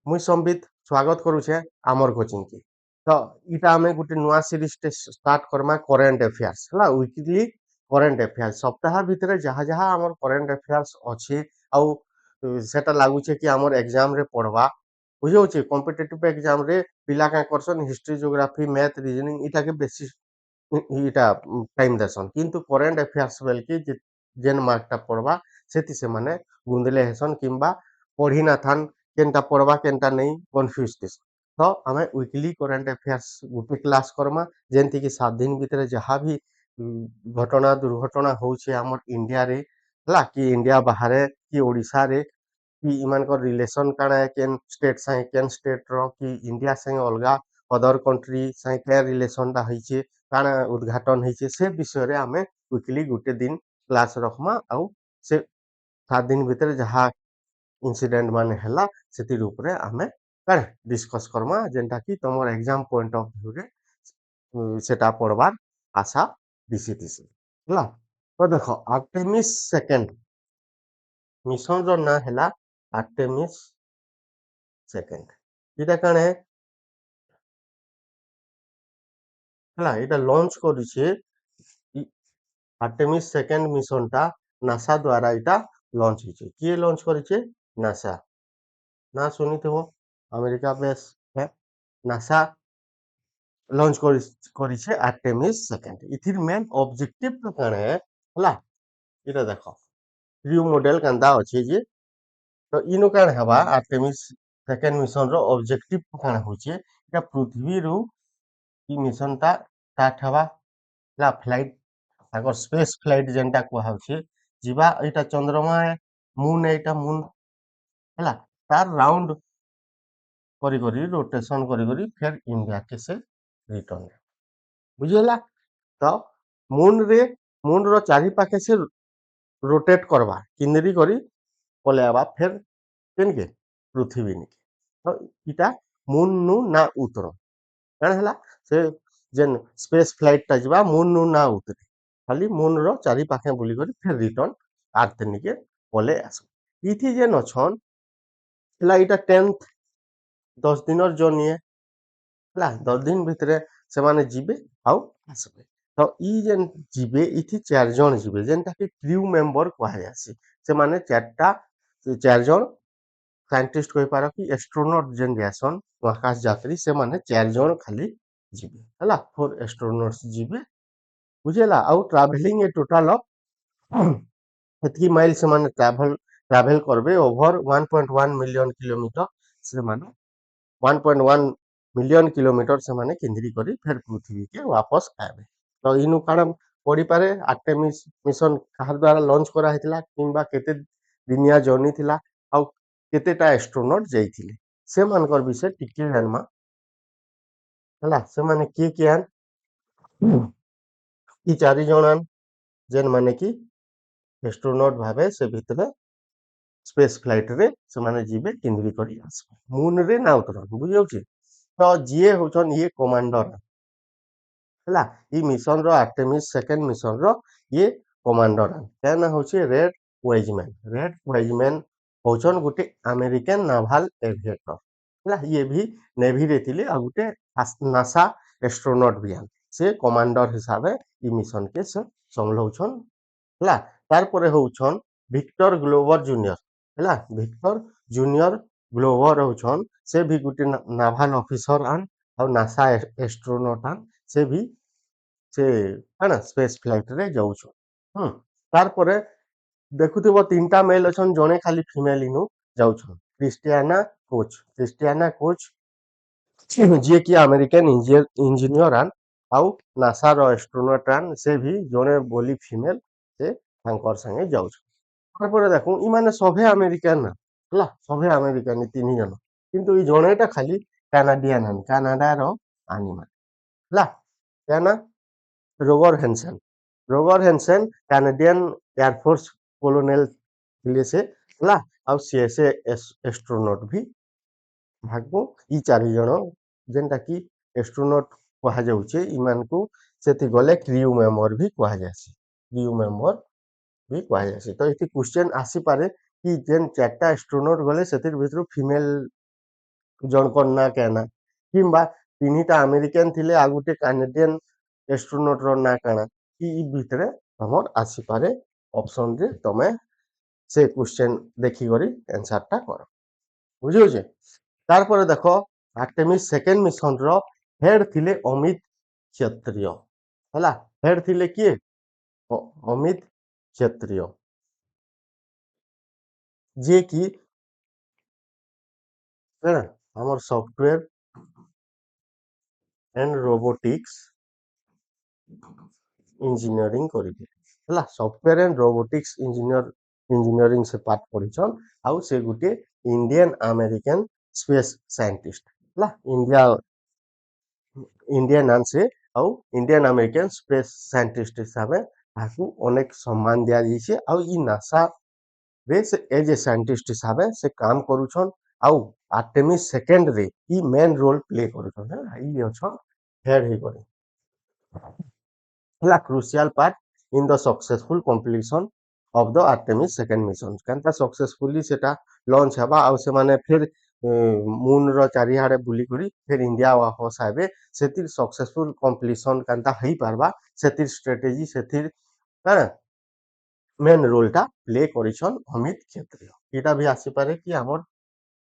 मुई संबित स्वागत करुछे आमर कोचिंग की। तो इटा हमें गुटे नुआ सीरीज टे स्टार्ट करमा करेंट अफेयर्स हला वीकली करेंट अफेयर्स सप्ताह भितरे जहाँ जहाँ आमर करेंट अफेयर्स अछि आउ सेटा लागुछे कि आमर एग्जाम रे पढ़वा बुझौछे कॉम्पिटिटिव एग्जाम रे पिला का करसन हिस्ट्री ज्योग्राफी मैथ रीजनिंग इटा के बेसिस इटा टाइम देसन किंतु करेंट अफेयर्स बेल की जेन मार्क टा पढ़वा सेति से माने गुंदले हेसन किंबा पढ़ी ना थान केनटा पढ़वा केनटा नहीं कंफ्यूज थिस तो हमें वीकली करेंट अफेयर्स गुटे क्लास करमा जेंति कि 7 दिन भीतर जहाँ भी घटना दुर्घटना होउछे हमर इंडिया रे हला कि इंडिया बाहर कि ओडिशा रे कि इमानकर रिलेशन काଣା केन स्टेट साइ केन स्टेट रो कि इंडिया संगे अलगा अदर कंट्री साइ के रिलेशन टा होइछे काଣା उद्घाटन होइछे से विषय रे हमें वीकली गुटे दिन क्लास रखमा आउ से 7 दिन भीतर जहाँ इंसिडेंट माने हला सेतिर ऊपर हमें काଣା डिस्कस करमा जेंटा कि तमर एग्जाम पॉइंट ऑफ व्यू रे सेटा पढ़वार आशा दिसी दिसी हला तो देखो आर्टेमिस सेकंड मिशन रो ना हला आर्टेमिस सेकंड इटा काणे हला इटा लॉन्च करिछे आर्टेमिस सेकंड मिशन टा नासा द्वारा इटा लॉन्च हिचे किए लॉन्च करिछे नासा ना सुनिथिबो अमेरिका बेस है नासा लॉन्च करिछे आर्टेमिस सेकंड इथिर मेन ऑब्जेक्टिव तो काणे हला इटा देखो क्रू मॉडल कंदा अछि जे तो इनो काण हवा आर्टेमिस सेकंड मिशन रो ऑब्जेक्टिव काण होचे इटा पृथ्वी रो ई मिशन टा स्टार्ट हवा ला फ्लाइट अगर स्पेस फ्लाइट जेंटा को होचे जीवा एटा चंद्रमा मून एटा मून हला तार राउंड करी करी रोटेशन करी करी फिर इंडिया के से रिटर्न बुझिला तो मून रो चारि पाखे से रोटेट करवा किंदरी करी पलेवा फिर केनके पृथ्वी निके तो इटा मून नु ना उतर काण हला से जेन स्पेस फ्लाइट टा जीवा मून नु ना उतरे खाली मून रो चारि पाखे बुली करी फिर रिटर्न अर्थ निके पले आस इथि जेन अछन हला इटा 10th 10 दिनर जर्नी हला 10 दिन भितरे से माने जीवे आउ आसबे तो ई जेन जीवे इथि 4 जन जीवे जेनटा कि क्रू मेंबर कहा जासी से माने चारटा 4 जन साइंटिस्ट कहि पारो कि एस्ट्रोनॉट जेन जासन आकाश यात्री से माने 4 जन खाली जीवे हला 4 एस्ट्रोनॉट्स जीवे बुझेला आउ ट्रैवलिंग ए टोटल ऑफ एतकी माइल से माने ट्रैवल करबे ओवर 1.1 मिलियन किलोमीटर से माने 1.1 मिलियन किलोमीटर से माने केंद्री करी फिर पृथ्वी के वापस आबे तो इनु कारण पड़ी पारे आर्टेमिस मिशन कहा द्वारा लॉन्च करा हितला किंबा केते दिनिया जर्नी थिला आ केतेटा एस्ट्रोनॉट जाइथिले से मानकर विषय टिके जानमा हला से माने के कियान ई चारि जणान जेन माने कि एस्ट्रोनॉट भाबे से भितरे स्पेस फ्लाइट रे से माने जीवे केंद्री करी आसबे मून रे ना उतरन बुझियोछि तो जीए होचन ये कमांडर हला ई मिशन रो आर्टेमिस सेकंड मिशन रो ये कमांडर केना होछि रेड वाइजमैन होचन गुटे अमेरिकन नाval एविएटर हला ये भी नेवी रे थिले आ गुटे नासा एस्ट्रोनॉट भी आन से कमांडर हिसाबे ई मिशन के से संलौछन हला तार परे होचन विक्टर ग्लोवर जूनियर हला विक्टर जूनियर ग्लोवर होचन से भी गुटे नाval ऑफिसर आन और नासा एस्ट्रोनॉट आन से भी से है स्पेस फ्लाइट रे जाउछ तार परे देखुथिबो तीनटा मेल अछन जणे खाली फीमेल इनु जाउछ क्रिस्टियाना कोच जे कि अमेरिकन इंजीनियर आन आउ नासा रो एस्ट्रोनॉट आन से भी जणे बोली फीमेल से तांकर संगे जाउछ तार परे देखु ई माने सभे अमेरिकन हला सभे अमेरिकन ई तीन जन किंतु ई जणेटा खाली कानाडियन आन कनाडा रो आनिमा हला केना रोगर हेनसेन कैनेडियन एयरफोर्स कोलोनेल थिले से हला आ सीएसए एस्ट्रोनॉट भी भागो ई चारि जण जेनटा कि एस्ट्रोनॉट कहा जाउछे इमान को सेति गले क्रू मेंबर भी कहा जासी क्रू मेंबर भी कहा जासी तो इति क्वेश्चन आसी पारे कि जेन चारटा एस्ट्रोनॉट गले सेतिर भितरु फीमेल ଜଣଙ୍କର ନାଁ କାଣା କିମ୍ବା 3ଟା ଆମେରିକାନ ଥିଲେ ଆଉ ଗୋଟେ କାନାଡିଆନ ଏଷ୍ଟ୍ରୋନଟର ନାଁ କାଣା ଇ ଭିତରେ ତମର ଆସିପାରେ ଅପସନରେ ତମେ ସେ କ୍ୱେଶ୍ଚନ ଦେଖିକରି ଆନ୍ସରଟା କର ବୁଝିହଉଛି। ତାରପରେ ଦେଖ ଆର୍ଟେମିସ୍ ସେକେଣ୍ଡ ମିଶନର ହେଡ୍ ଥିଲେ ଅମିତ କ୍ଷତ୍ରିୟ ହେଲା। ହେଡ୍ ଥିଲେ କିଏ? ଅମିତ କ୍ଷତ୍ରିୟ, ଯିଏ କି କାଣା ଆମର ସଫ୍ଟୱେयर एंड रोबोटिक्स इंजीनियरिंग करिले ହେଲା। सॉफ्टवेयर एंड रोबोटिक्स इंजीनियरिंग से पाठ पढ़िछन आउ से गुटे इंडियन अमेरिकन स्पेस साइंटिस्ट ହେଲା। इंडियन नाम से आउ इंडियन अमेरिकन स्पेस साइंटिस्ट हिसाब ताकू अनेक सम्मान दिया जाइछे आउ इ नासा रे से एज ए साइंटिस्ट हिसाब से काम करूछन आउ आर्टेमिस सेकेंड रे इ मेन रोल प्ले करूछन ହେଲା। इ अछन हेड ही करे ହେଲା crucial part in the successful completion of the Artemis second mission କେନ୍ତା सक्सेसफुली सेटा लॉन्च हेबा आउ से माने फिर मून रो चारिहाडे बुली करी फिर इंडिया वापस आबे सेतिर सक्सेसफुल कंप्लीशन केन्ता हेई पारबा सेतिर स्ट्रेटेजी सेतिर हां मेन रोलटा प्ले करिछन अमित क्षेत्रीय। एटा भी आसी पारे कि हमर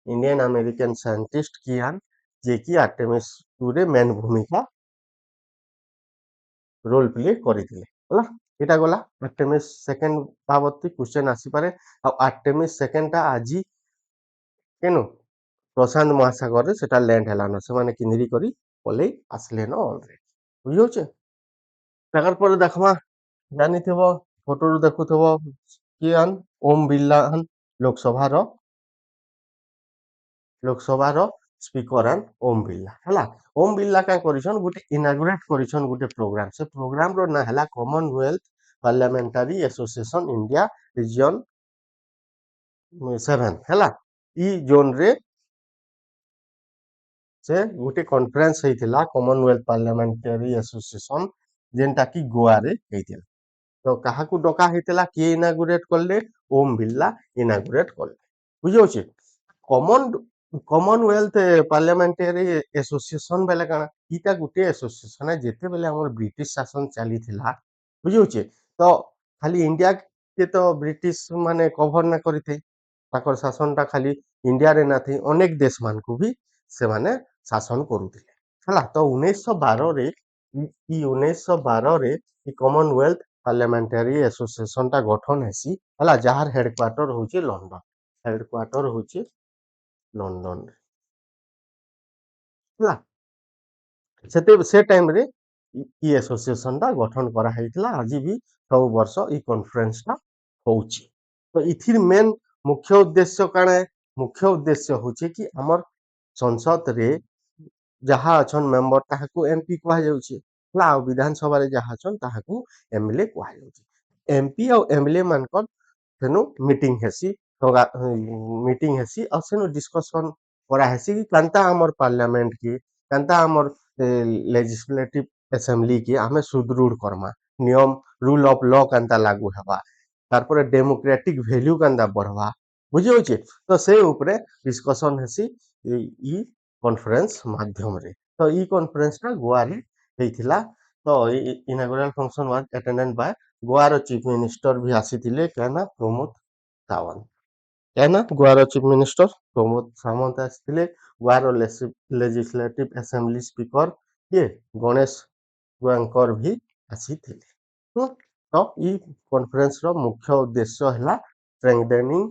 इंडियन अमेरिकन साइंटिस्ट कियान जे कि आर्टेमिस 2 रे मेन भूमिका रोल प्ले କରିଥିଲେ ହେଲା। ଏଟା ଗଲା ଆର୍ଟେମିସ୍ ସେକେଣ୍ଡ ବାବତି क्वेश्चन आसी पारे। ଆଉ ଆର୍ଟେମିସ୍ ସେକେଣ୍ଡ ଟା ଆଜି କେନ ପ୍ରଶାନ୍ତ ମହାସାଗର ରେ ସେଟା ଲ୍ୟାଣ୍ଡ ହେଲାନ ସେମାନେ କିନ୍ଦିରି କରି ପଲେଇ ଆସିଲେନ অলরেডি ବୁଝି ହଉଛେ। ତାଙ୍କର ପରେ ଦେଖମା ଜାନିଥିବ ଫଟୋରୁ ଦେଖୁଥିବ କିଆନ ଓମ ବିର୍ଲା ଲୋକସଭାର ସ୍ପିକର ଆନ୍ ଓମ ବିର୍ଲା ହେଲା। ओम बिरला का करिछन गुटे इनागुरेट करिछन गुटे प्रोग्राम से प्रोग्राम रो ना हला कॉमनवेल्थ पार्लियामेंटारी एसोसिएशन इंडिया रीजन 7 हला। इ जोन रे से गुटे कॉन्फ्रेंस हेतिला कॉमनवेल्थ पार्लियामेंटारी एसोसिएशन जेनटा कि गोवा रे हेतिला। तो काहाकू डका हेतिला के इनागुरेट करले ओम बिरला इनागुरेट करले बुझी होछि। कॉमन कॉमनवेल्थ पार्लियामेंटारी एसोसिएशन बेले काना इटा गुटे एसोसिएशन है जेते बेले हमर ब्रिटिश शासन चली थिला बुझी होछि। तो खाली इंडिया के तो ब्रिटिश माने कवर ना करिथे ताकर शासन टा खाली इंडिया रे ना थी अनेक देश मान को भी से माने शासन करूथिले हला। तो 1912 रे इ 1912 रे इ कॉमनवेल्थ पार्लियामेंटारी एसोसिएशन टा गठन हेसी हला जहार हेडक्वार्टर होछि लंदन। हेडक्वार्टर होछि लंदन ହେଲା। से टाइम रे इ एसोसिएशन टा गठन करा हेतिला आज भी सब वर्ष इ कॉन्फ्रेंस टा होउछि। तो इथिर मेन मुख्य उद्देश्य काना है? मुख्य उद्देश्य होछि कि हमर संसद रे जहा अछन मेंबर ताहाकू एमपी कहा जाउछि होला। आ विधानसभा रे जहा अछन ताहाकू एमएलए कहा जाउछि। एमपी और एमएलए मानकर तेनु मीटिंग हेसी मीटिंग हेसी और सेनु डिस्कशन करा हेसी कि कांता हमर पार्लियामेंट की कांता हमर लेजिस्लेटिव असेंबली की हमें सुदृढ़ करमा नियम रूल ऑफ लॉ कांता लागू हेबा तारपर डेमोक्रेटिक वैल्यू कांता बढ़वा बुझी होछि। तो से ऊपरे डिस्कशन हेसी इ कॉन्फ्रेंस माध्यम रे। तो इ कॉन्फ्रेंस ना गोवा रे हेइथिला। तो inaugural function was attended by Goa रो चीफ मिनिस्टर भी आसीथिले कहना प्रमोद सावंत कहना गोवा रो चीफ मिनिस्टर प्रमोद सावंत आसीथिले। गोवा रो लेजिस्लेटिव असेंबली स्पीकर ये गणेश गोयंकर भी आसीथिले। तो इ कॉन्फ्रेंस रो मुख्य उद्देश्य हला स्ट्रेंथनिंग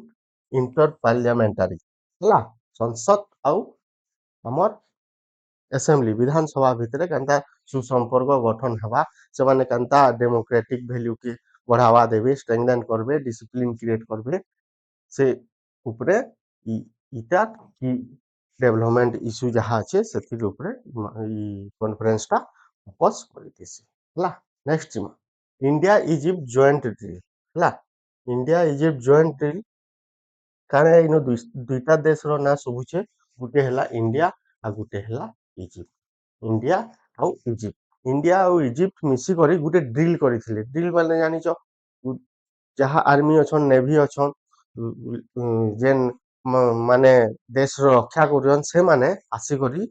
इंटर पार्लियामेंटारी हला संसद आउ हमर असेंबली विधानसभा भितरे केनता सुसंपर्क गठन हेबा से माने केनता डेमोक्रेटिक वैल्यू के बढ़ावा देबे स्ट्रेंथन करबे डिसिप्लिन क्रिएट करबे से ऊपरे इटा की डेवलपमेंट इश्यू जहा আছে সেটির উপরে ই কনফারেন্স টা ফোকাস করিতেছে ହେଲା। Next India Egypt joint drill ହେଲା। इंडिया इजिप्ट जॉइंट ड्रिल काने इनो दुईटा देश रो ना सुबुचे गुटे हला इंडिया आ गुटे हला इजिप्ट। इंडिया आउ इजिप्ट इंडिया आउ इजिप्ट मिसी करी गुटे ड्रिल करिथिले। ड्रिल माने जानिचो जहा आर्मी अछन नेवी अछन जेन ମାନେ ଦେଶର ରକ୍ଷା କରୁଛନ୍ ସେମାନେ ଆସିକରି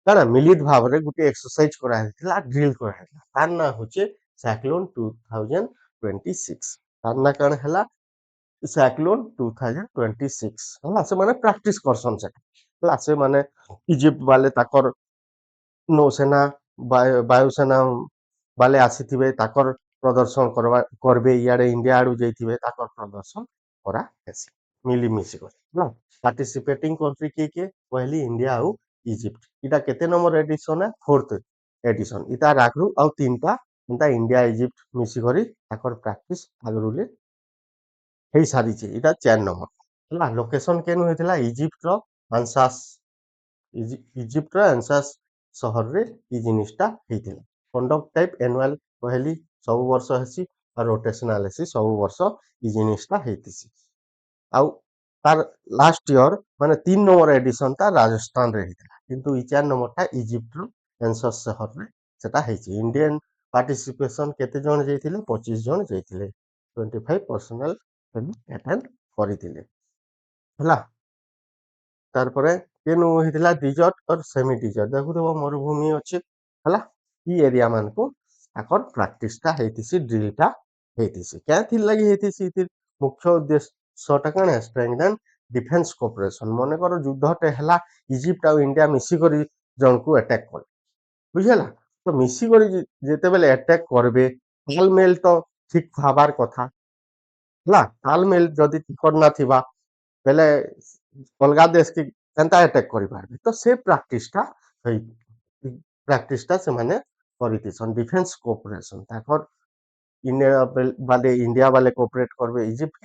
କାଣା ମିଳିତ ଭାବରେ ଗୋଟେ ଏକ୍ସରସାଇଜ କରାଯାଇଥିଲା ଡ୍ରିଲ କରାଯାଇଥିଲା ତାର ନାଁ ହଉଛି ସାଇକ୍ଲୋନ 2026 ତାର ନାଁ କାଣା ହେଲା ସାଇକ୍ଲୋନ 2026 ହେଲା ସେମାନେ ପ୍ରାକ୍ଟିସ କରସନ୍ ସେଟା ହେଲା ସେମାନେ ଇଜିପ୍ଟ ବାଲେ ତାକର ନୌସେନା ବାୟୁସେନା ବାଲେ ଆସିଥିବେ ତାକର ପ୍ରଦର୍ଶନ କରବେ ଇଆଡେ ଇଣ୍ଡିଆ ଆଡୁ ଯାଇଥିବେ ତାକର ପ୍ରଦର୍ଶନ କରା ହେସି ମିଳିମିଶି କରି ହେଲା ପାର୍ଟିସିପେଟିଂ କଣ୍ଟ୍ରି କିଏ କହିଲି ଇଣ୍ଡିଆ ଆଉ ଇଜିପ୍ଟ ଇଟା କେତେ ନମ୍ବର ଏଡିସନ ଫୋର୍ଥ ଏଡିସନ ଇତାର ଆଗରୁ ଆଉ ତିନଟା ଏନ୍ତା ଇଣ୍ଡିଆ ଇଜିପ୍ଟ ମିଶିକରି ତାକର ପ୍ରାକ୍ଟିସ ଆଗରୁ ହେଇ ସାରିଛି ଏଇଟା 4 ନମ୍ବର ହେଲା ଲୋକେସନ କେନୁ ହେଇଥିଲା ଇଜିପ୍ଟର ଆନସାସ ଇଜିପ୍ଟର ଆନସାସ ସହରରେ ଇ ଜିନିଷଟା ହେଇଥିଲା କଣ୍ଡକ୍ଟ ଟାଇପ ଆନୁଆଲ କହିଲି ସବୁ ବର୍ଷ ହେସି ଆଉ ରୋଟେସନାଲ ହେସି ସବୁ ବର୍ଷ ଇ ଜିନିଷଟା ହେଇଥିସି ଆଉ ତାର ଲାଷ୍ଟ ଇୟର ମାନେ 3 ନମ୍ବର ଏଡିସନ ଟା ରାଜସ୍ଥାନରେ ହେଇଥିଲା କିନ୍ତୁ ଇ 4 ନମ୍ବରଟା ଇଜିପ୍ଟର ଆନସାସ ସହରରେ ସେଟା ହେଇଛି ଇଣ୍ଡିଆନ ପାର୍ଟିସିପେସନ କେତେ ଜଣ ଯାଇଥିଲେ 25 ଜଣ ଯାଇଥିଲେ 25 ପର୍ସନାଲ ଆଟେଣ୍ଡ କରିଥିଲେ ହେଲା ତାରପରେ କେନୁ ହେଇଥିଲା ଡିଜର୍ଟ और ସେମି ଡିଜର୍ଟ ଦେଖୁଥିବ ମରୁଭୂମି ଅଛି ହେଲା ଇ ଏରିଆ ମାନଙ୍କୁ ତାକର ପ୍ରାକ୍ଟିସ ଟା ହେଇଥିସି ଡ୍ରିଲ ଟା ହେଇଥିସି କ୍ୟାଥିର ଲାଗି ହେଇଥିସି ଇଥିର ମୁଖ୍ୟ ଉଦ୍ଦେଶ୍ୟଟା କାଣା ଷ୍ଟ୍ରେngthen ଡିଫେନ୍ସ କୋଅପରେସନ ମନେକର ଯୁଦ୍ଧଟେ ହେଲା ଇଜିପ୍ଟ ଆଉ ଇଣ୍ଡିଆ ମିଶିକରି ଜଣକୁ ଆଟାକ କଲେ ବୁଝିହେଲା ତ ମିଶିକରି ଯେତେବେଳେ ଆଟାକ କରିବେ ତାଲମେଲ ତ ଠିକ ହବାର କଥା ହେଲା ତାଲମେଲ ଯଦି ଠିକର ନଥିବା ବେଲେ ଅଲଗା ଦେଶ କି କେନ୍ତା ଆଟାକ କରିପାରିବେ ତ ସେ ପ୍ରାକ୍ଟିସଟା ସେମାନେ କରିଥିସନ୍ ଡିଫେନ୍ସ କୋଅପରେସନ ତାକର ଇଣ୍ଡିଆ ବାଲେ କୋଅପରେଟ କରିବେ ଇଜିପ୍ଟ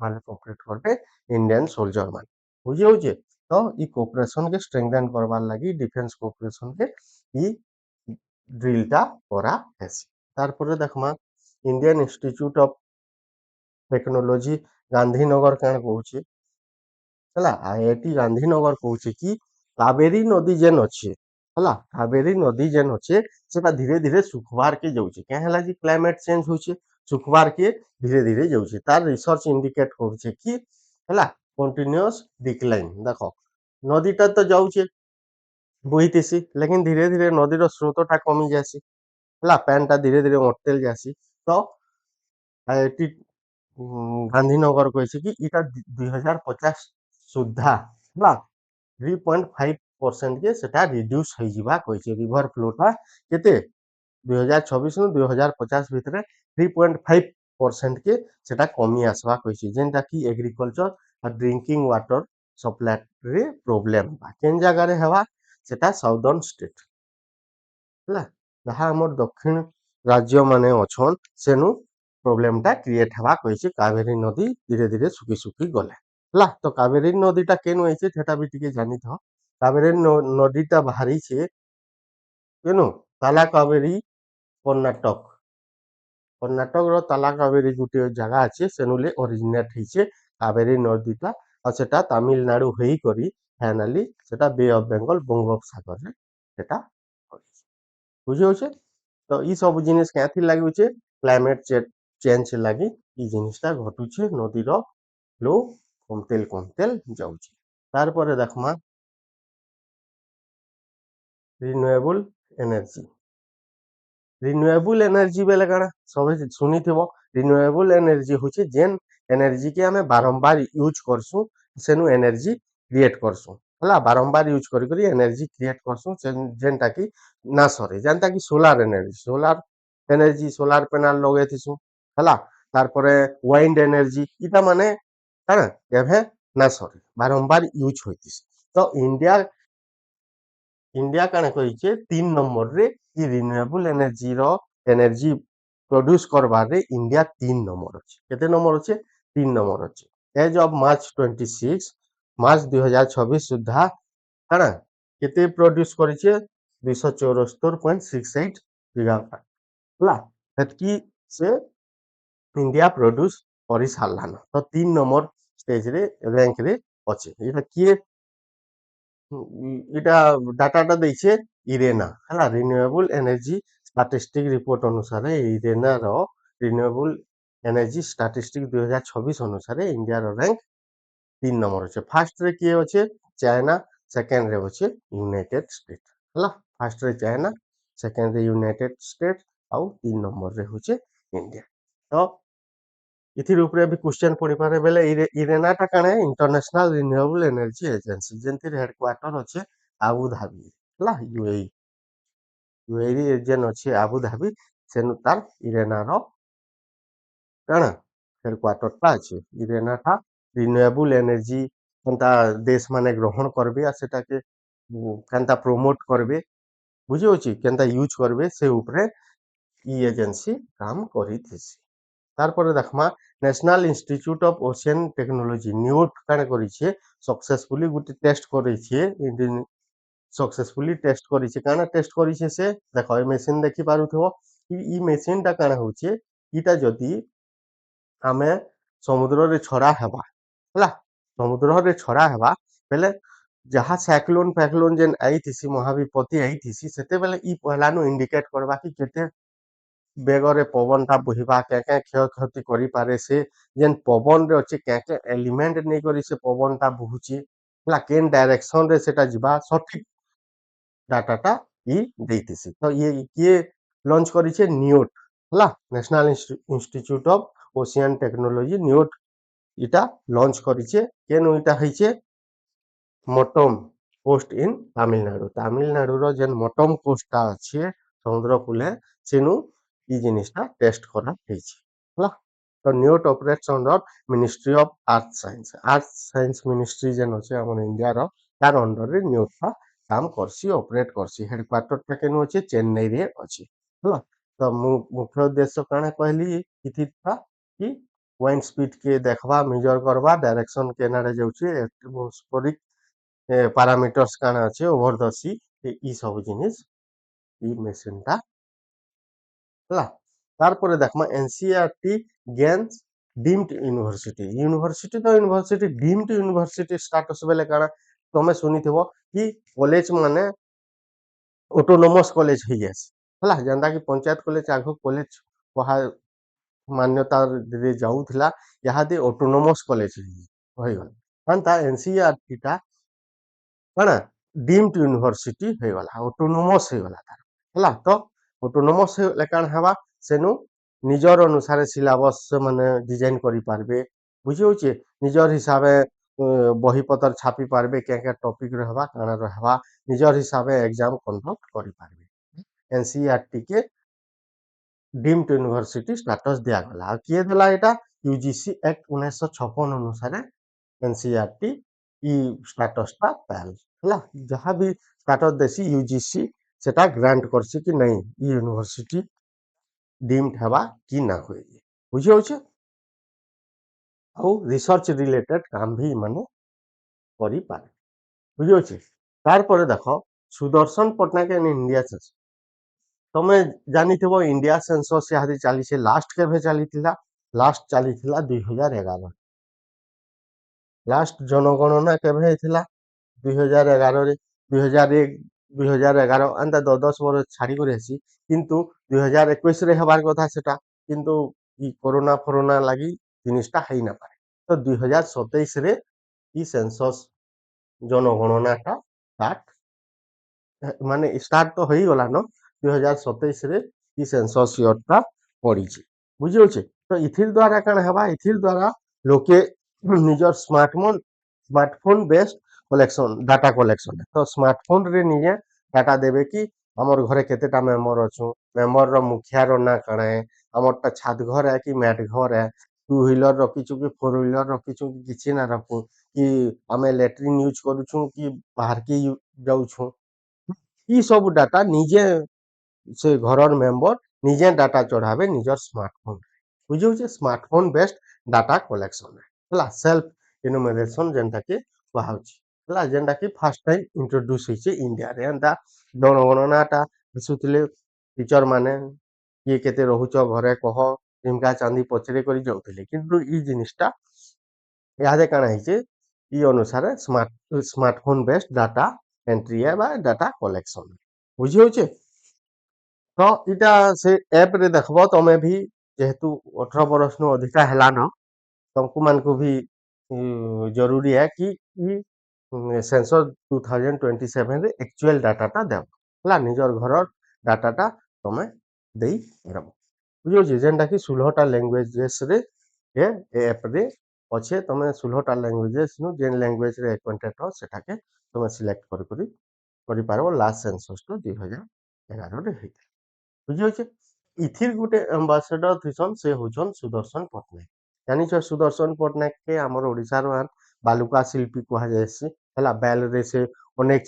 ବାଲେ କୋଅପରେଟ କରିବେ ଇଣ୍ଡିଆନ ସୋଲଜର ମାନେ ବୁଝି ହଉଛେ ତ ଇ କୋଅପରେସନ କେ ଷ୍ଟ୍ରେngthen କରବାର ଲାଗି ଡିଫେନ୍ସ କୋଅପରେସନ କେ ଇ ଡ୍ରିଲ ଟା କରା ହେସି ତାରପରେ ଦେଖମା Indian institute of technology Gandhinagar କାଣା କହୁଛି ହେଲା ଆଇଆଇଟି ଗାନ୍ଧୀନଗର କହୁଛି କି କାବେରୀ ନଦୀ ଯେନ୍ ଅଛି ହେଲା କାବେରୀ ନଦୀ ଯେନ୍ ଅଛି ସେଟା ଧୀରେ ଧୀରେ ସୁଖବାର କେ ଯାଉଛି କାଁ ହେଲା ଯେ କ୍ଲାଇମେଟ ଚେଞ୍ଜ ହଉଛି ସୁଖବାର କେ ଧୀରେ ଧୀରେ ଯାଉଛି ତାର ରିସର୍ଚ୍ଚ ଇଣ୍ଡିକେଟ କରୁଛି କି ହେଲା କଣ୍ଟିନ୍ୟୁଅସ ଡିକ୍ଲାଇନ ଦେଖ ନଦୀଟା ତ ଯାଉଛେ ବହିଥିସି ଲେକିନ ଧୀରେ ଧୀରେ ନଦୀର ସ୍ରୋତ ଟା କମି ଯାସି ହେଲା ପାନ୍ ଟା ଧୀରେ ଧୀରେ ଅଟକେଲ ଯାସି ତ ଆଇଆଇଟି ଗାନ୍ଧୀନଗର କହିଛି କି ଇଟା 2050 ସୁଦ୍ଧା ହେଲା 3.5% କେ ସେଟା ରିଡ୍ୟୁସ ହେଇଯିବା କହିଛି ରିଭର ଫ୍ଲୋ ଟା କେତେ 2026 ରୁ 2050 ଭିତରେ 3.5% କେ ସେଟା କମି আসବା କହିଛି ଯେନ୍ଟା କି ଏଗ୍ରିକଲଚର ଆଉ ଡ୍ରିଙ୍କିଂ ୱାଟର ସପ୍ଲାଏ ରେ ପ୍ରୋବ୍ଲେମ ହେବା କେନ୍ ଜାଗାରେ ହେବା ସେଟା ସାଉଦର୍ନ ଷ୍ଟେଟ ହେଲା ଯାହା ଆମର ଦକ୍ଷିଣ ରାଜ୍ୟ ମାନେ ଅଛନ୍ ସେନୁ ପ୍ରୋବ୍ଲେମ ଟା କ୍ରିଏଟ ହେବା କହିଛି କାବେରୀ ନଦୀ ଧୀରେ ଧୀରେ ଶୁଖି ଶୁଖି ଗଲେ ହେଲା ତ କାବେରୀ ନଦୀଟା କେନୁ ହେଇଛି ସେଟା ବି ଟିକେ ଜାନିଥ କାବେରୀ ନଦୀଟା ବାହାରିଛେ କେନୁ ତାଲା କାବେରୀ କର୍ଣ୍ଣାଟକ କର୍ଣ୍ଣାଟକର ତାଲାକାବେରୀ ଗୋଟେ ଜାଗା ଅଛି ସେନୁଲେ ଅରିଜିନେଟ ହେଇଛେ କାବେରୀ ନଦୀଟା ଆଉ ସେଟା ତାମିଲନାଡୁ ହେଇକରି ଫାଇନାଲି ସେଟା ବେ ଅଫ ବେଙ୍ଗଲ ବଙ୍ଗୋପସାଗରରେ ସେଟା ବୁଝିହଉଛେ ତ ଇ ସବୁ ଜିନିଷ କାଁଥି ଲାଗି ହଉଛେ କ୍ଲାଇମେଟ ଚେଞ୍ଜ ଲାଗି ଇ ଜିନିଷଟା ଘଟୁଛେ ନଦୀର ଫ୍ଲୋ କମତେଲ କମତେଲ ଯାଉଛି ତାରପରେ ଦେଖମା ରିନ୍ୟୁଏବଲ ଏନର୍ଜି ରିନ୍ୟୁଏବଲ ଏନର୍ଜି ବେଲେ କାଣା ସବେ ଶୁନିଥିବ ରିନ୍ୟୁଏବଲ ଏନର୍ଜି ହଉଛି ଯେନ୍ ଏନର୍ଜି କି ଆମେ ବାରମ୍ବାର ୟୁଜ କରସୁଁ ସେନୁ ଏନର୍ଜି କ୍ରିଏଟ କରସୁଁ ହେଲା ବାରମ୍ବାର ୟୁଜ କରି ଏନର୍ଜି କ୍ରିଏଟ କରସୁଁ ଯେନ୍ଟା କି ନା ସରେ ଯେନ୍ତା କି ସୋଲାର ଏନର୍ଜି ସୋଲାର ପ୍ୟାନେଲ ଲଗେଇଥିସୁଁ ହେଲା ତାରପରେ ୱାଇଣ୍ଡ ଏନର୍ଜି ଇଟା ମାନେ କାଣା କେଭେ ନା ସରେ ବାରମ୍ବାର ୟୁଜ ହୋଇଥିସି ତ ଇଣ୍ଡିଆ କାଣା କହିଛେ 3 ନମ୍ବରରେ ଇ ରିନ୍ୟୁଏବଲ ଏନର୍ଜି ପ୍ରଡ୍ୟୁସ କରବାରେ ଇଣ୍ଡିଆ 3 ନମ୍ବର ଅଛି କେତେ ନମ୍ବର ଅଛି 3 ନମ୍ବର ଅଛି ଏଜ ଅଫ ମାର୍ଚ୍ଚ 2026 ସୁଦ୍ଧା କାଣା କେତେ ପ୍ରଡ୍ୟୁସ କରିଛେ 274.68 ଗିଗାୱାଟ ହେଲା ହେତକି ସେ ଇଣ୍ଡିଆ ପ୍ରଡ୍ୟୁସ କରି ସାରିଲାନ ତ 3 ନମ୍ବର ଷ୍ଟେଜରେ ରାଙ୍କରେ ଅଛି ଏଇଟା କିଏ ଏଇଟା ଡାଟାଟା ଦେଇଛେ ଇରେନା ହେଲା ରିନ୍ୟୁଏବଲ ଏନର୍ଜି ଷ୍ଟାଟିଷ୍ଟିକ ରିପୋର୍ଟ ଅନୁସାରେ ଇରେନାର ରିନ୍ୟୁଏବଲ ଏନର୍ଜି ଷ୍ଟାଟିଷ୍ଟିକ 2026 ଅନୁସାରେ ଇଣ୍ଡିଆର ରାଙ୍କ तीन नंबर अच्छे फास्ट रे किए अच्छे चाइना सेकेंड रे अच्छे यूनाइटेड स्टेट है फास्ट रे चाइना सेकेंड रे यूनाइटेड स्टेट आउ तीन नंबर रे होचे इंडिया तो इथिर ऊपर भी क्वेश्चन पड़ी पारे बेले इरेना टा काने इंटरनेशनल रिन्यूएबल एनर्जी एजेंसी जेंतिर हेडक्वार्टर अच्छे आबू धाबी हला यूएई जेन अच्छे आबू धाबी सेनु तार इरेना रो କାଣା ହେଡକ୍ୱାର୍ଟରଟା ଅଛି ଇରେନାଟା ରିନ୍ୟୁଏବୁଲ ଏନର୍ଜି କେନ୍ତା ଦେଶ ମାନେ ଗ୍ରହଣ କରବେ ଆଉ ସେଟାକେ କେନ୍ତା ପ୍ରମୋଟ କରବେ ବୁଝି ହଉଛି କେନ୍ତା ୟୁଜ କରବେ ସେ ଉପରେ ଇ ଏଜେନ୍ସି କାମ କରିଥିସି ତାରପରେ ଦେଖମା national institute of ocean technology NIOT କାଣା କରିଛେ ସକ୍ସେସଫୁଲି ଗୋଟେ ଟେଷ୍ଟ କରିଛେ ସକ୍ସେସଫୁଲି ଟେଷ୍ଟ କରିଛେ କାଣା ଟେଷ୍ଟ କରିଛେ ସେ ଦେଖ ଏ ମେସିନ ଦେଖି ପାରୁଥିବ ଇ ମେସିନ ଟା କାଣା ହଉଛି ଇଟା ଯଦି ଆମେ ସମୁଦ୍ରରେ ଛଡା ହେବା ହେଲା ସମୁଦ୍ରରେ ଛଡା ହେବା ବେଲେ ଯାହା ସାଇକ୍ଲୋନ ଫାଇକ୍ଲୋନ ଯେନ୍ ଆଇଥିସି ମହାବିପତ୍ତି ଆଇଥିସି ସେତେବେଲେ ଇ ପହଲାନୁ ଇଣ୍ଡିକେଟ କରବା କି କେତେ ବେଗରେ ପବନଟା ବହିବା କେଁ କେଁ କ୍ଷୟକ୍ଷତି କରିପାରେ ସେ ଯେନ୍ ପବନରେ ଅଛି କେଁ କେଁ ଏଲିମେଣ୍ଟ ନେଇକରି ସେ ପବନଟା ବହୁଛି ହେଲା କେନ୍ ଡାଇରେକ୍ସନ ରେ ସେଟା ଯିବା ସଠିକ ଡାଟାଟା ଇ ଦେଇଥିସି ତ ଇଏ କିଏ ଲଞ୍ଚ କରିଛେ ନିଓଟ ହେଲା national institute of ocean technology NIOT ଇଟା ଲଞ୍ଚ କରିଛେ କେନୁ ଇଟା ହେଇଛେ ମଟମ କୋଷ୍ଟ ଇନ୍ ତାମିଲନାଡୁର ଯେନ୍ ମଟମ କୋଷ୍ଟଟା ଅଛି ସମୁଦ୍ର କୂଲେ ସେନୁ ଇ ଜିନିଷଟା ଟେଷ୍ଟ କରା ହେଇଛି ହେଲା ତ NIOT operates under ministry of earth science ministry ଯେନ୍ ଅଛି ଆମର ଇଣ୍ଡିଆର ତାର ଅଣ୍ଡରରେ ନିଓଟଟା काम करसी ऑपरेट करसी हेडक्वार्टर टा केनु अछि चेन्नई रे अछि होला तो मुख्य उद्देश्य काना कहली इथि था कि वाइन स्पीड के देखबा मेजर करबा डायरेक्शन केनारे जाउछि एटमॉस्फेरिक पैरामीटर्स काना अछि ओवर द सी ई सब जिनिस ई मशीन टा होला तार परे देखमा एनसीईआरटी गेन्स डीम्ड यूनिवर्सिटी तो यूनिवर्सिटी डीम्ड यूनिवर्सिटी स्टेटस बेले काना तमे सुनिथिबो कि कॉलेज माने ऑटोनोमस कॉलेज हो जाए है जेनता कि पंचायत कॉलेज आग कॉलेज कहा मान्यता रे जाऊला यहाँ ऑटोनोमस कॉलेज हो गला एनसीईआरटी टा कण डीम्ड यूनिवर्सिटी हो गला ऑटोनोमस हो गला है तो ऑटोनोमस कण हवा सेनु निजर अनुसार सिलेबस माने डिजाइन करि पारबे बुझी होचे निजर हिसाब बही पत्र छापी पारबे क्या क्या टॉपिक रहबा काना रहबा निजर हिसाब एग्जाम कंडक्ट करि पारबे एनसीईआरटी के डीम्ड यूनिवर्सिटी स्टेटस दिया गला किए देला एटा यूजीसी एक्ट 1956 अनुसार एनसीईआरटी ई स्टेटस ता पाल हला जहां भी स्टेटस देसी यूजीसी सेटा ग्रांट करसी कि नहीं ई यूनिवर्सिटी डीम्ड हेबा कि ना होई बुझी होचे ଆଉ ରିସର୍ଚ୍ଚ ରିଲେଟେଡ୍ କାମ ବି ମାନେ କରିପାରେ ବୁଝିଅଛି ତାରପରେ ଦେଖ ସୁଦର୍ଶନ ପଟ୍ଟନାୟକ ଇଣ୍ଡିଆ ସେନ୍ସସ୍ ତମେ ଜାଣିଥିବ ଇଣ୍ଡିଆ ସେନ୍ସସ୍ ଇହାଦେ ଚାଲିছে ଲାଷ୍ଟ କେବେ ଚାଲିଥିଲା ଲାଷ୍ଟ ଚାଲିଥିଲା 2011 ଲାଷ୍ଟ ଜନଗଣନା କେବେ ହେଇଥିଲା 2011 ରେ 2001 2011 ଏନ୍ତା 10 ବର୍ଷ ଛାଡ଼ି କରି ଆସି କିନ୍ତୁ 2021 ରେ ହେବାର କଥା ସେଟା କିନ୍ତୁ ଇ କୋରୋନା ଫୋରୋନା ଲାଗି ଜିନିଷଟା ହେଇ ନା ପାରେ ତ 2027 ରେ ଇ ସେନ୍ସସ୍ ଜନଗଣନାଟା ମାନେ ଷ୍ଟାର୍ଟ ତ ହେଇଗଲାନ 2027 ରେ ଇ ସେନ୍ସସ୍ ଇୟରଟା ପଡିଛି ବୁଝିହଉଛି ତ ଇଥିର ଦ୍ଵାରା କାଣା ହେବା ଇଥିର ଦ୍ଵାରା ଲୋକେ ନିଜର ସ୍ମାର୍ଟଫୋन ବେସ୍ଡ କଲେକ୍ସନ ଡାଟା କଲେକ୍ସନ ତ ସ୍ମାର୍ଟଫୋନ ରେ ନିଜେ ଡାଟା ଦେବେ କି ଆମର ଘରେ କେତେଟା ମେମ୍ବର ଅଛୁ ମେମ୍ବର ର ମୁଖିଆର ନା କାଣା ଆମରଟା ଛାତ ଘର କି ମ୍ୟାଟ ଘର ଟୁ ହ୍ୱିଲର ରଖିଛୁ କି ଫୋର ହ୍ୱିଲର ରଖିଛୁ କି କିଛି ନା ରଖୁ କି ଆମେ ଲାଟ୍ରିନ୍ ୟୁଜ କରୁଛୁ କି ବାହାରକେ ଯାଉଛୁ ଇ ସବୁ ଡାଟା ନିଜେ ସେ ଘରର ମେମ୍ବର ନିଜେ ଡାଟା ଚଢାବେ ନିଜର ସ୍ମାର୍ଟଫୋନ ବୁଝିହଉଛି ସ୍ମାର୍ଟଫୋନ ବେସ୍ଡ ଡାଟା କଲେକ୍ସନ ହେଲା ସେଲ୍ଫ ଇନୁମେରେସନ ଯେନ୍ଟା କି କୁହାଉଛି ହେଲା ଯେନ୍ଟା କି ଫାର୍ଷ୍ଟ ଟାଇମ ଇଣ୍ଟ୍ରୋଡ୍ୟୁସ ହେଇଛି ଇଣ୍ଡିଆରେ ଏନ୍ତା ଜନଗଣନାଟା ଆସୁଥିଲେ ଟିଚର ମାନେ କିଏ କେତେ ରହୁଛ ଘରେ କହ ଝିମକା ଚାନ୍ଦି ପଚରେ କରି ଯାଉଥିଲେ କିନ୍ତୁ ଇ ଜିନିଷଟା ଇହାଦେ କାଣା ହେଇଛି ଇ ଅନୁସାରେ ସ୍ମାର୍ଟଫୋନ ବେସ୍ଡ ଡାଟା ଏଣ୍ଟ୍ରି ବା ଡାଟା କଲେକ୍ସନ ବୁଝି ହଉଛି ତ ଇଟା ସେ äप ରେ ଦେଖବ ତମେ ବି ଯେହେତୁ 18 ବର୍ଷ ନୁ ଅଧିକା ହେଲାନ ତମକୁ ମାନଙ୍କୁ ବି जरूरी है कि सेंसर 2027 रे एक्चुअल डाटाटा देव ହେଲା ନିଜର ଘରର ଡାଟାଟା ତମେ ଦେଇପାରବ ବୁଝିହେଉଛି ଯେନ୍ଟା କି 16ଟା ଲାଙ୍ଗୁଏଜେସରେ ଏ ଆପ୍ରେ ଅଛେ ତମେ 16ଟା ଲାଙ୍ଗୁଏଜେସ୍ ଯେନ୍ ଲାଙ୍ଗୁଏଜରେ ଆକ୍ୱାଣ୍ଟେଡ୍ ହ ସେଟାକେ ତମେ ସିଲେକ୍ଟ କରିପାରିବ ଲାଷ୍ଟ ସେନ୍ସସ୍ 2011ରେ ହେଇଥିଲା ବୁଝିହେଉଛି ଇଥିର ଗୋଟେ ଆମ୍ବାସେଡର ଥିସନ୍ ସେ ହଉଛନ୍ ସୁଦର୍ଶନ ପଟ୍ଟନାୟକ ଜାଣିଛ ସୁଦର୍ଶନ ପଟ୍ଟନାୟକକେ ଆମର ଓଡ଼ିଶାର ବାଲୁକା ଶିଳ୍ପୀ କୁହାଯାଏସି ହେଲା ବେଲରେ ସେ ଅନେକ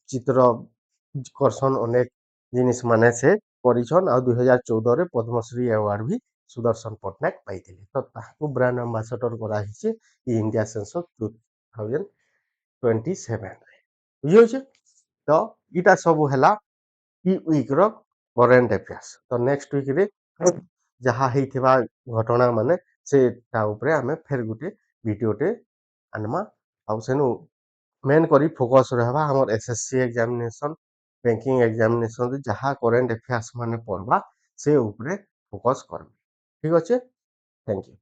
ଚିତ୍ର କରସନ୍ ଅନେକ ଜିନିଷ ମାନେ ସେ କରିଛନ୍ ଆଉ 2014ରେ ପଦ୍ମଶ୍ରୀ ଆୱାର୍ଡ ବି ସୁଦର୍ଶନ ପଟ୍ଟନାୟକ ପାଇଥିଲେ ତ ତାହାକୁ ବ୍ରାଣ୍ଡ ଆମ୍ବାସେଡର କରାହେଇଛି ଇଣ୍ଡିଆ ସେନ୍ସସ୍ 2027ରେ ବୁଝିହେଉଛି ତ ଇଟା ସବୁ ହେଲା ଇ ୱିକ୍ର କରେଣ୍ଟ ଆଫେୟାର୍ସ ତ ନେକ୍ସଟ ୱିକ୍ରେ ଯାହା ହେଇଥିବା ଘଟଣା ମାନେ ସେଟା ଉପରେ ଆମେ ଫେର ଗୋଟେ ଭିଡ଼ିଓଟେ ଆନମା ଆଉ ସେନୁ ମେନ୍ କରି ଫୋକସ୍ ରହିବା ଆମର ଏସଏସସି ଏକ୍ଜାମିନେସନ୍ ବ୍ୟାଙ୍କିଂ ଏକ୍ଜାମିନେସନରେ ଯାହା କରେଣ୍ଟ ଆଫେୟାର୍ସ ମାନେ ପଢ଼ବା ସେ ଉପରେ ଫୋକସ୍ କରବା ଠିକ୍ ଅଛି ଥ୍ୟାଙ୍କ ୟୁ